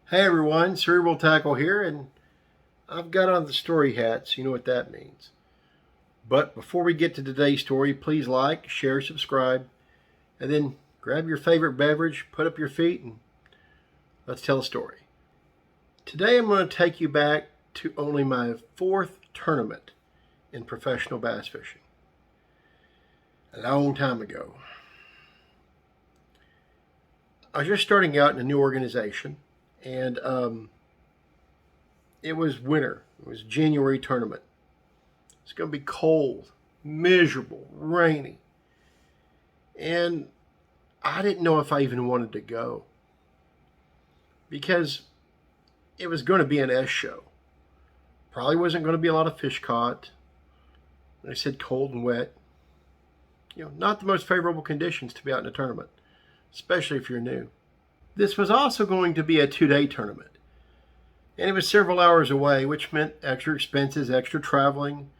Hey everyone, Cerebral Tackle here, and I've got on the story hat, so you know what that means. But before we get to today's story, please like, share, subscribe, and then grab your favorite beverage, put up your feet, and let's tell a story. Today I'm going to take you back to only my fourth tournament in professional bass fishing. A long time ago. I was just starting out in a new organization, and it was winter. It was a January tournament. It's going to be cold, miserable, rainy. And I didn't know if I even wanted to go because it was going to be an S show. Probably wasn't going to be a lot of fish caught. Like I said, cold and wet. Not the most favorable conditions to be out in a tournament, especially if you're new. This was also going to be a 2-day tournament. And it was several hours away, which meant extra expenses, extra traveling,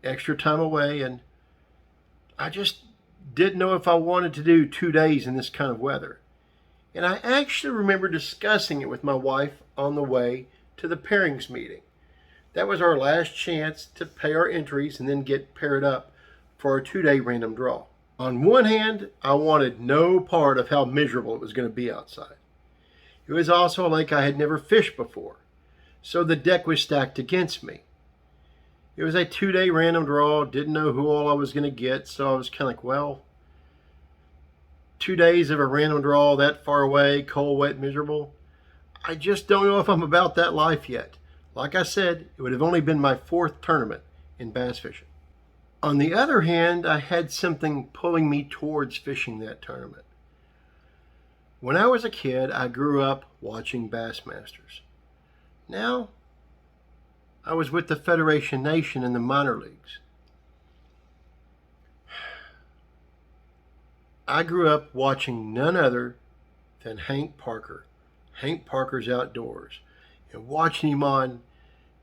extra time away. And I just didn't know if I wanted to do 2 days in this kind of weather. And I actually remember discussing it with my wife on the way to the pairings meeting. That was our last chance to pay our entries and then get paired up for a 2-day random draw. On one hand, I wanted no part of how miserable it was going to be outside. It was also a lake I had never fished before, so the deck was stacked against me. It was a 2-day random draw, didn't know who all I was going to get, so I was kind of like, well, 2 days of a random draw that far away, cold, wet, miserable. I just don't know if I'm about that life yet. Like I said, it would have only been my fourth tournament in bass fishing. On the other hand, I had something pulling me towards fishing that tournament. When I was a kid, I grew up watching Bassmasters. Now, I was with the Federation Nation in the minor leagues. I grew up watching none other than Hank Parker, Hank Parker's Outdoors, and watching him on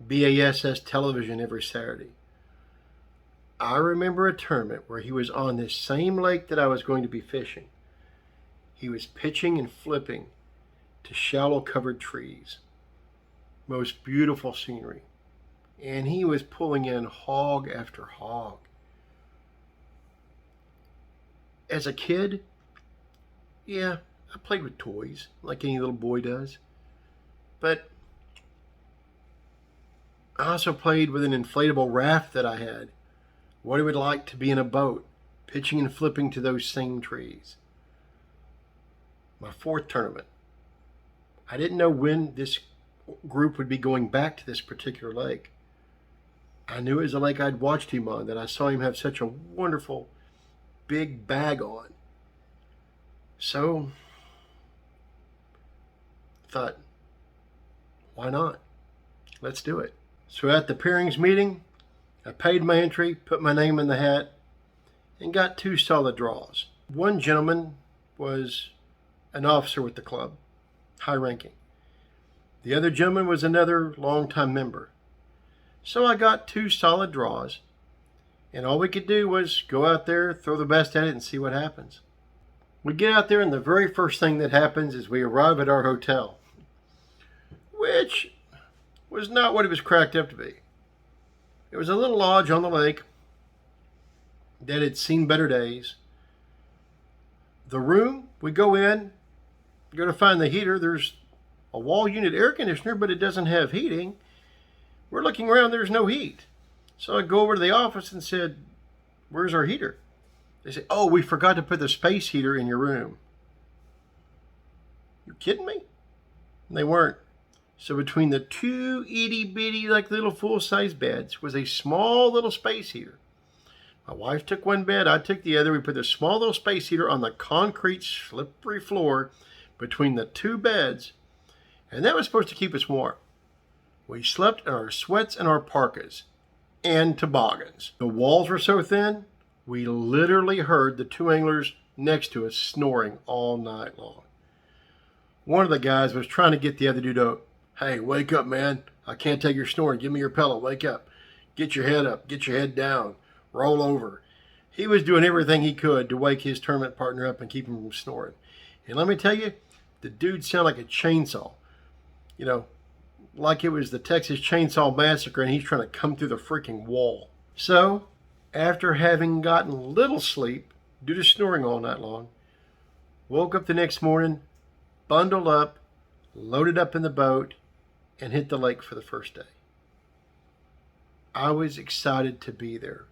BASS television every Saturday. I remember a tournament where he was on this same lake that I was going to be fishing. He was pitching and flipping to shallow covered trees. Most beautiful scenery. And he was pulling in hog after hog. As a kid, yeah, I played with toys like any little boy does. But I also played with an inflatable raft that I had. What it would like to be in a boat, pitching and flipping to those same trees. My fourth tournament. I didn't know when this group would be going back to this particular lake. I knew it was a lake I'd watched him on, that I saw him have such a wonderful big bag on. So, I thought, why not? Let's do it. So at the pairings meeting, I paid my entry, put my name in the hat, and got 2 solid draws. One gentleman was an officer with the club, high ranking. The other gentleman was another longtime member. So I got 2 solid draws, and all we could do was go out there, throw the best at it, and see what happens. We get out there, and the very first thing that happens is we arrive at our hotel, which was not what it was cracked up to be. It was a little lodge on the lake that had seen better days. The room, we go in, go to find the heater. There's a wall unit air conditioner, but it doesn't have heating. We're looking around, there's no heat. So I go over to the office and said, where's our heater? They said, oh, we forgot to put the space heater in your room. You kidding me? And they weren't. So between the 2 itty-bitty, like little full-size beds was a small little space heater. My wife took one bed, I took the other. We put the small little space heater on the concrete slippery floor between the 2 beds, and that was supposed to keep us warm. We slept in our sweats and our parkas and toboggans. The walls were so thin, we literally heard the 2 anglers next to us snoring all night long. One of the guys was trying to get the other dude up. Hey, wake up, man. I can't take your snoring. Give me your pillow. Wake up. Get your head up. Get your head down. Roll over. He was doing everything he could to wake his tournament partner up and keep him from snoring. And let me tell you, the dude sounded like a chainsaw. you know, like it was the Texas Chainsaw Massacre and he's trying to come through the freaking wall. So, after having gotten little sleep due to snoring all night long, woke up the next morning, bundled up, loaded up in the boat, and hit the lake for the first day. I was excited to be there.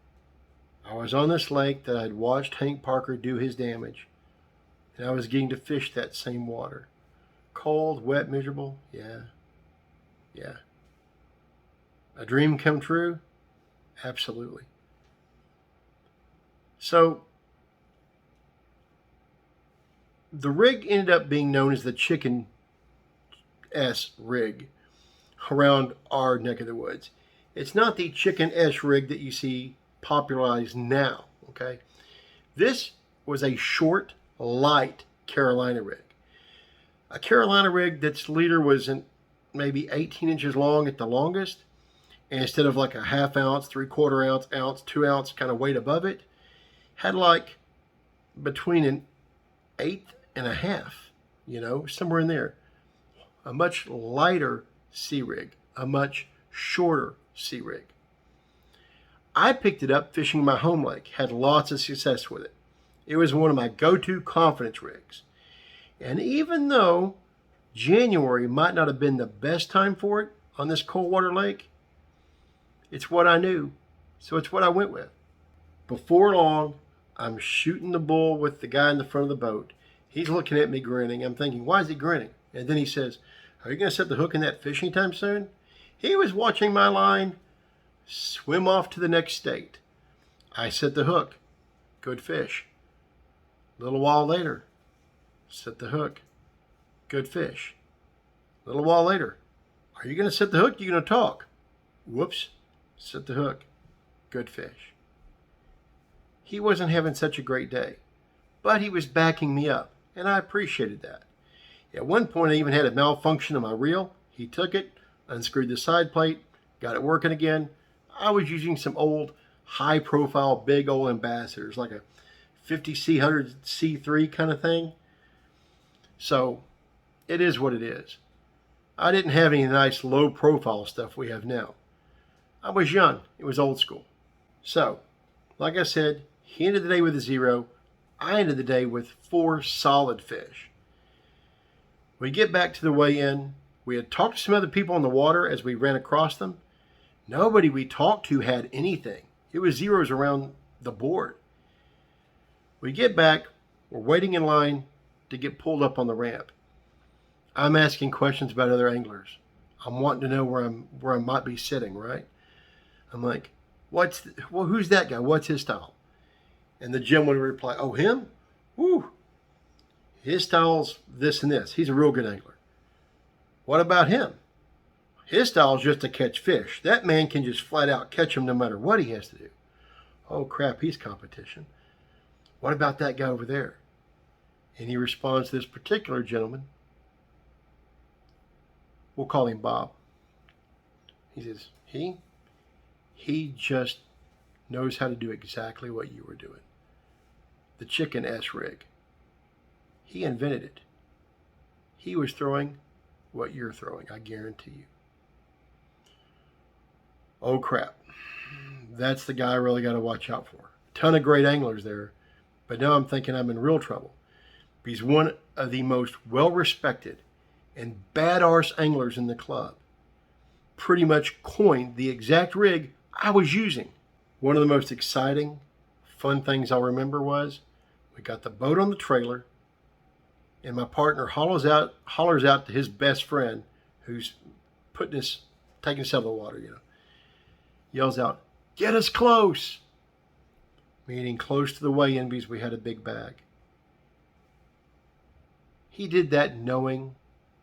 I was on this lake that I'd watched Hank Parker do his damage, and I was getting to fish that same water. Cold, wet, miserable, yeah. A dream come true? Absolutely. So, the rig ended up being known as the Chicken S rig around our neck of the woods. It's not the Chicken S rig that you see popularized now, okay? This was a short, light Carolina rig. A Carolina rig that's leader was maybe 18 inches long at the longest, and instead of like a half ounce, 3/4 ounce, 2 ounce kind of weight above it, had like between an eighth and a half, somewhere in there. A much lighter sea rig, a much shorter sea rig. I picked it up fishing my home lake, had lots of success with it. It was one of my go-to confidence rigs. And even though January might not have been the best time for it on this cold water lake, it's what I knew, so it's what I went with. Before long, I'm shooting the bull with the guy in the front of the boat. He's looking at me grinning. I'm thinking, why is he grinning? And then he says, are you going to set the hook in that fish anytime soon? He was watching my line swim off to the next state. I set the hook. Good fish. A little while later, set the hook. Good fish. A little while later, are you going to set the hook? Are you going to talk? Whoops. Set the hook. Good fish. He wasn't having such a great day, but he was backing me up, and I appreciated that. At one point, I even had a malfunction on my reel. He took it, unscrewed the side plate, got it working again. I was using some old, high-profile, big old ambassadors, like a 50C, 100C3 kind of thing. So, it is what it is. I didn't have any nice, low-profile stuff we have now. I was young. It was old school. So, like I said, he ended the day with a 0. I ended the day with 4 solid fish. We get back to the weigh-in. We had talked to some other people on the water as we ran across them. Nobody we talked to had anything. It was zeros around the board. We get back. We're waiting in line to get pulled up on the ramp. I'm asking questions about other anglers. I'm wanting to know where I might be sitting, right? I'm like, who's that guy? What's his style? And the gentleman would reply, oh, him? Woo. His style's this and this. He's a real good angler. What about him? His style is just to catch fish. That man can just flat out catch them no matter what he has to do. Oh, crap, he's competition. What about that guy over there? And he responds to this particular gentleman. We'll call him Bob. He says, he just knows how to do exactly what you were doing. The Chicken S rig. He invented it. He was throwing what you're throwing, I guarantee you. Oh crap. That's the guy I really got to watch out for. Ton of great anglers there, but now I'm thinking I'm in real trouble. He's one of the most well-respected and badass anglers in the club. Pretty much coined the exact rig I was using. One of the most exciting, fun things I'll remember was we got the boat on the trailer, and my partner hollers out to his best friend who's taking us out of the water, Yells out, get us close. Meaning close to the weigh-in because we had a big bag. He did that knowing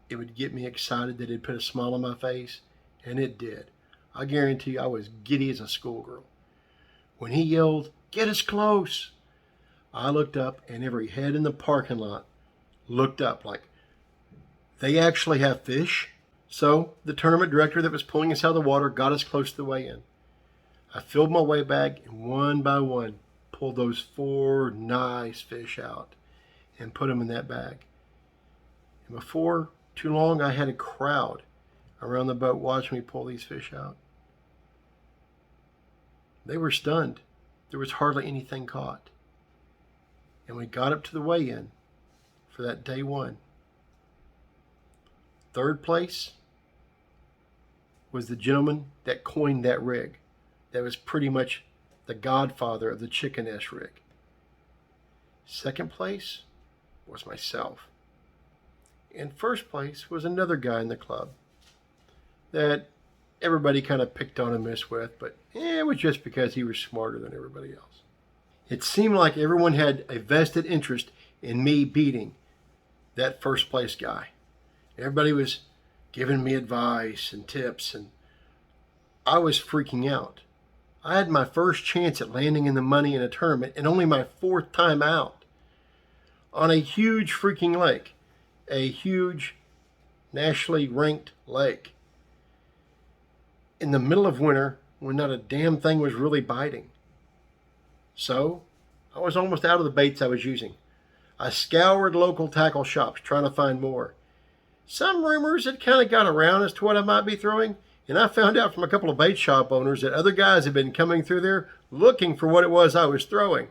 it would get me excited, that it'd put a smile on my face, and it did. I guarantee you I was giddy as a schoolgirl. When he yelled, get us close, I looked up, and every head in the parking lot looked up like, they actually have fish? So the tournament director that was pulling us out of the water got us close to the weigh-in. I filled my weigh bag and one by one pulled those 4 nice fish out and put them in that bag. And before too long, I had a crowd around the boat watching me pull these fish out. They were stunned. There was hardly anything caught. And we got up to the weigh-in for that day one. Third place was the gentleman that coined that rig. That was pretty much the godfather of the chicken S rig. Second place was myself. And first place was another guy in the club that everybody kind of picked on and messed with, but it was just because he was smarter than everybody else. It seemed like everyone had a vested interest in me beating that first place guy. Everybody was giving me advice and tips, and I was freaking out. I had my first chance at landing in the money in a tournament and only my fourth time out on a huge freaking lake, a huge nationally ranked lake in the middle of winter when not a damn thing was really biting. So I was almost out of the baits I was using. I scoured local tackle shops trying to find more. Some rumors had kind of got around as to what I might be throwing, and I found out from a couple of bait shop owners that other guys had been coming through there looking for what it was I was throwing.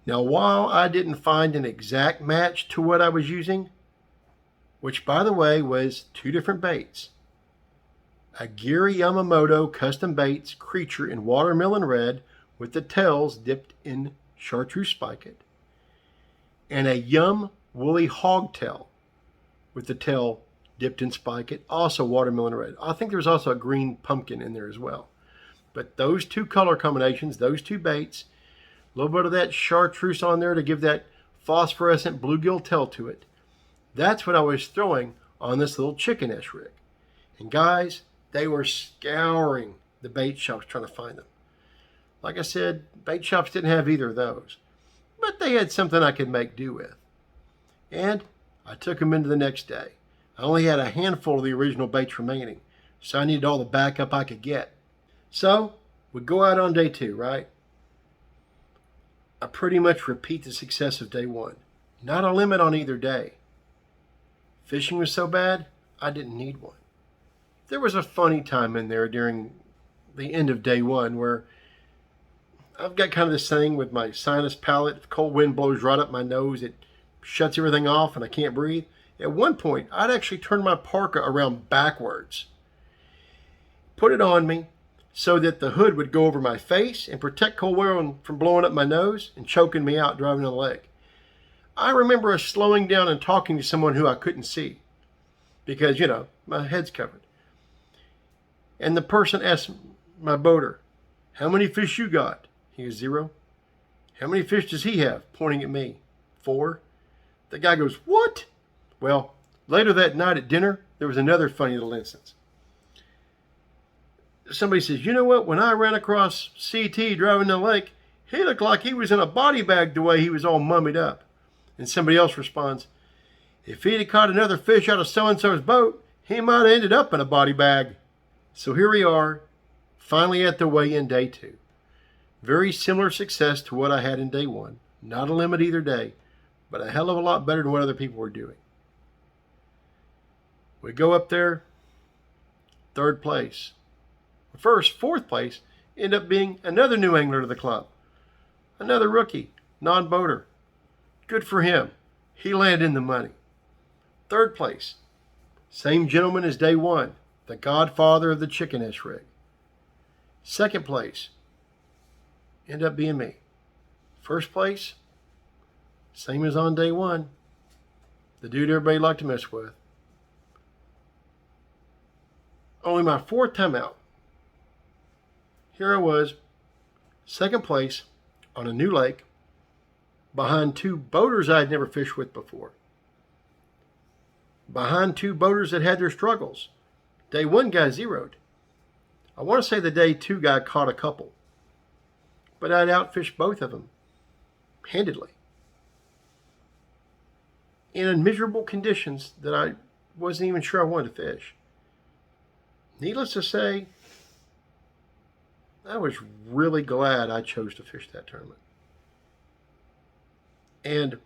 Now, while I didn't find an exact match to what I was using, which by the way was two different baits, a Giri Yamamoto custom baits creature in watermelon red with the tails dipped in chartreuse spiket, and a Yum woolly hogtail with the tail dipped in spiket, also watermelon red. I think there was also a green pumpkin in there as well. But those two color combinations, those two baits, a little bit of that chartreuse on there to give that phosphorescent bluegill tail to it. That's what I was throwing on this little chicken-ish rig. And guys, they were scouring the bait shops trying to find them. Like I said, bait shops didn't have either of those, but they had something I could make do with. And I took them into the next day. I only had a handful of the original baits remaining, so I needed all the backup I could get. So we go out on day two, right? I pretty much repeat the success of day one. Not a limit on either day. Fishing was so bad, I didn't need one. There was a funny time in there during the end of day one where I've got kind of this thing with my sinus palate. If cold wind blows right up my nose, it shuts everything off and I can't breathe. At one point, I'd actually turn my parka around backwards, put it on me so that the hood would go over my face and protect cold wind from blowing up my nose and choking me out driving on the lake. I remember us slowing down and talking to someone who I couldn't see because, my head's covered. And the person asked my boater, "How many fish you got?" He goes, "0. "How many fish does he have?" Pointing at me. 4. The guy goes, "What?" Well, later that night at dinner, there was another funny little instance. Somebody says, "You know what? When I ran across CT driving the lake, he looked like he was in a body bag the way he was all mummied up." And somebody else responds, "If he'd have caught another fish out of so-and-so's boat, he might have ended up in a body bag." So here we are, finally at the weigh-in day 2. Very similar success to what I had in day 1. Not a limit either day, but a hell of a lot better than what other people were doing. We go up there, 3rd place. First, 4th place ended up being another new angler to the club. Another rookie, non-boater. Good for him. He landed in the money. 3rd place, same gentleman as day 1, the godfather of the chicken-ish rig. 2nd place, ended up being me. 1st place, same as on day 1, the dude everybody liked to mess with. Only my 4th time out. Here I was, 2nd place on a new lake, behind 2 boaters I had never fished with before. Behind 2 boaters that had their struggles. Day 1 guy zeroed. I want to say the day 2 guy caught a couple, but I'd outfished both of them handedly in miserable conditions that I wasn't even sure I wanted to fish. Needless to say, I was really glad I chose to fish that tournament. And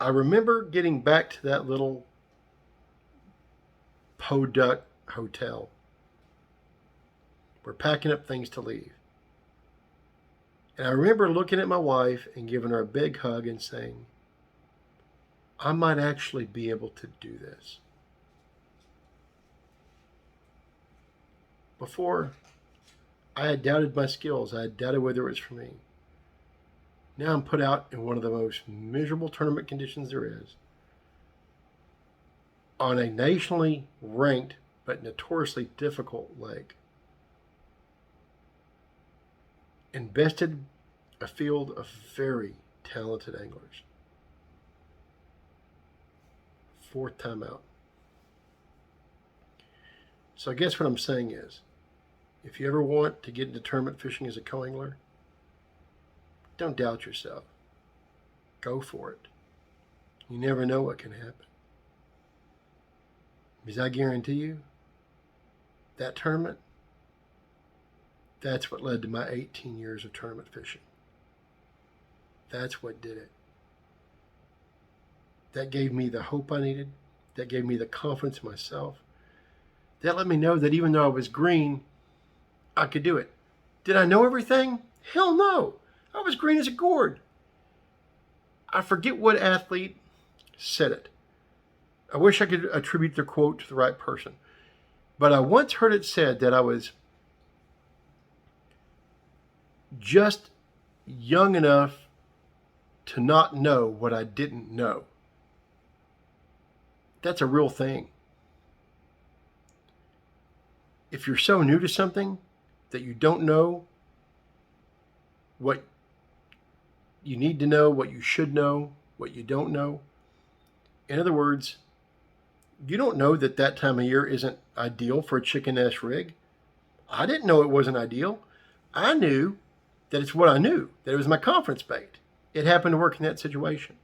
I remember getting back to that little Podunk Hotel. We're packing up things to leave. And I remember looking at my wife and giving her a big hug and saying, I might actually be able to do this. Before, I had doubted my skills. I had doubted whether it was for me. Now I'm put out in one of the most miserable tournament conditions there is, on a nationally ranked but notoriously difficult lake. Invested a field of very talented anglers. Fourth time out. So I guess what I'm saying is, if you ever want to get into tournament fishing as a co-angler, don't doubt yourself. Go for it. You never know what can happen. Because I guarantee you, that tournament, that's what led to my 18 years of tournament fishing. That's what did it. That gave me the hope I needed. That gave me the confidence in myself. That let me know that even though I was green, I could do it. Did I know everything? Hell no. I was green as a gourd. I forget what athlete said it. I wish I could attribute the quote to the right person. But I once heard it said that I was just young enough to not know what I didn't know. That's a real thing. If you're so new to something that you don't know what you need to know, what you should know, what you don't know. In other words, you don't know that that time of year isn't ideal for a chicken nest rig. I didn't know it wasn't ideal. I knew that it's what I knew, that it was my confidence bait. It happened to work in that situation.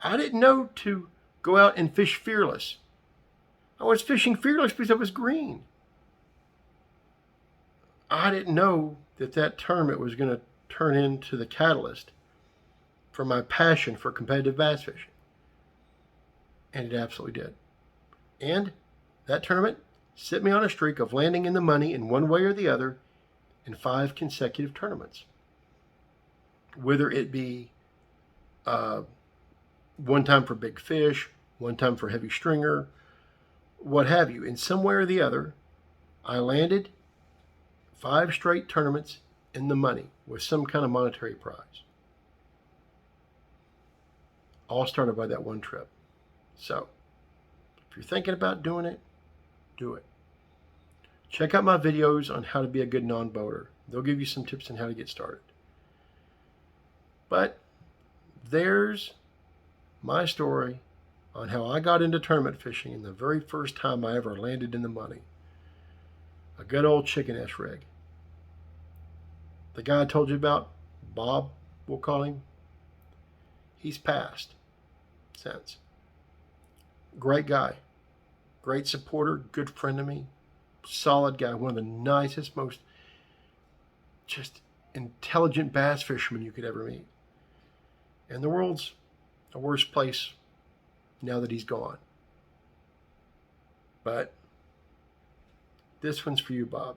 I didn't know to go out and fish fearless. I was fishing fearless because I was green. I didn't know that that tournament was going to turn into the catalyst for my passion for competitive bass fishing. And it absolutely did. And that tournament set me on a streak of landing in the money in one way or the other in 5 consecutive tournaments. Whether it be one time for big fish, one time for heavy stringer, what have you. In some way or the other, I landed 5 straight tournaments in the money with some kind of monetary prize. All started by that one trip. So, if you're thinking about doing it, do it. Check out my videos on how to be a good non-boater. They'll give you some tips on how to get started. But there's my story on how I got into tournament fishing and the very first time I ever landed in the money. A good old chicken nest rig. The guy I told you about, Bob, we'll call him, he's passed since. Great guy. Great supporter, good friend to me. Solid guy, one of the nicest, most just intelligent bass fishermen you could ever meet. And the world's a worse place now that he's gone. But this one's for you, Bob.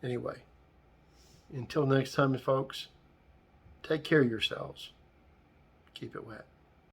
Anyway, until next time, folks, take care of yourselves. Keep it wet.